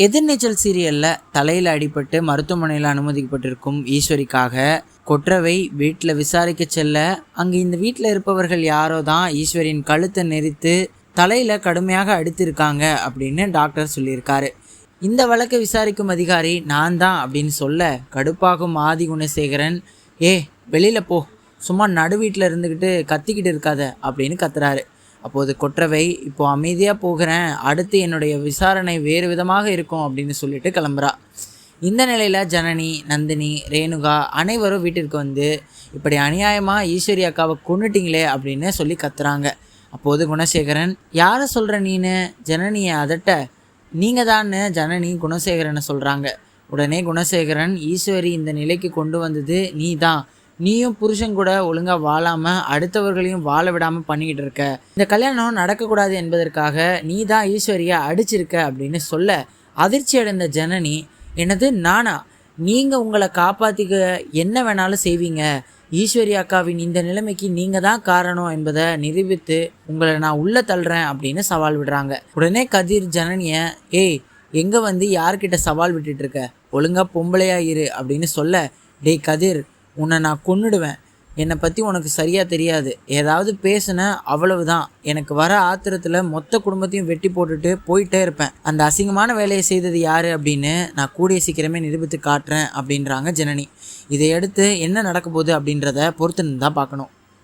எதிர்நீச்சல் சீரியலில் தலையில் அடிபட்டு மருத்துவமனையில் அனுமதிக்கப்பட்டிருக்கும் ஈஸ்வரிக்காக கொற்றவை வீட்டில் விசாரிக்க செல்ல அங்கே இந்த வீட்டில் இருப்பவர்கள் யாரோ தான் ஈஸ்வரியின் கழுத்தை நெரித்து தலையில் கடுமையாக அடித்திருக்காங்க அப்படின்னு டாக்டர் சொல்லியிருக்காரு. இந்த வழக்கை விசாரிக்கும் அதிகாரி நான் தான் அப்படின்னு சொல்ல கடுப்பாகும் ஆதி குணசேகரன், வெளியில் போ, சும்மா நடு வீட்டில் இருந்துக்கிட்டு கத்திக்கிட்டு இருக்காத அப்படின்னு கத்துறாரு. அப்போது கொற்றவை, இப்போது அமைதியாக போகிறேன், அடுத்து என்னுடைய விசாரணை வேறு விதமாக இருக்கும் அப்படின்னு சொல்லிட்டு கிளம்புறா. இந்த நிலையில் ஜனனி, நந்தினி, ரேணுகா அனைவரும் வீட்டிற்கு வந்து இப்படி அநியாயமாக ஈஸ்வரி அக்காவை கொன்னுட்டிங்களே அப்படின்னு சொல்லி கத்துறாங்க. அப்போது குணசேகரன், யாரை சொல்கிற நீனு? ஜனனியை அதட்ட, நீங்கள் தான்னு ஜனனி குணசேகரனை சொல்கிறாங்க. உடனே குணசேகரன், ஈஸ்வரி இந்த நிலைக்கு கொண்டு வந்தது நீ தான், நீயும் புருஷன் கூட ஒழுங்காக வாழாமல் அடுத்தவர்களையும் வாழ விடாமல் பண்ணிக்கிட்டு இருக்க, இந்த கல்யாணம் நடக்கக்கூடாது என்பதற்காக நீ தான் ஈஸ்வரியை அடிச்சிருக்க அப்படின்னு சொல்ல அதிர்ச்சி அடைந்த ஜனனி, என்னது நானா? நீங்கள் உங்களை காப்பாற்றிக்க என்ன வேணாலும் செய்வீங்க, ஈஸ்வரி அக்காவின் இந்த நிலைமைக்கு நீங்கள் தான் காரணம் என்பதை நிரூபித்து உங்களை நான் உள்ளே தள்ளுறேன் அப்படின்னு சவால் விடுறாங்க. உடனே கதிர் ஜனனியை, எங்கே வந்து யார்கிட்ட சவால் விட்டுட்டு இருக்க, ஒழுங்காக பொம்பளையா இரு அப்படின்னு சொல்ல, டேய் கதிர், உன்னை நான் கொன்னுடுவேன், என்னை பற்றி உனக்கு சரியாக தெரியாது, ஏதாவது பேசுன அவ்வளவுதான், எனக்கு வர ஆத்திரத்தில் மொத்த குடும்பத்தையும் வெட்டி போட்டுட்டு போயிட்டே இருப்பேன், அந்த அசிங்கமான வேலையை செய்தது யார் அப்படின்னு நான் கூடிய சீக்கிரமே நிரூபித்து காட்டுறேன் அப்படின்றாங்க ஜனனி. இதையடுத்து என்ன நடக்க போகுது அப்படின்றத பொறுத்து தான் பார்க்கணும்.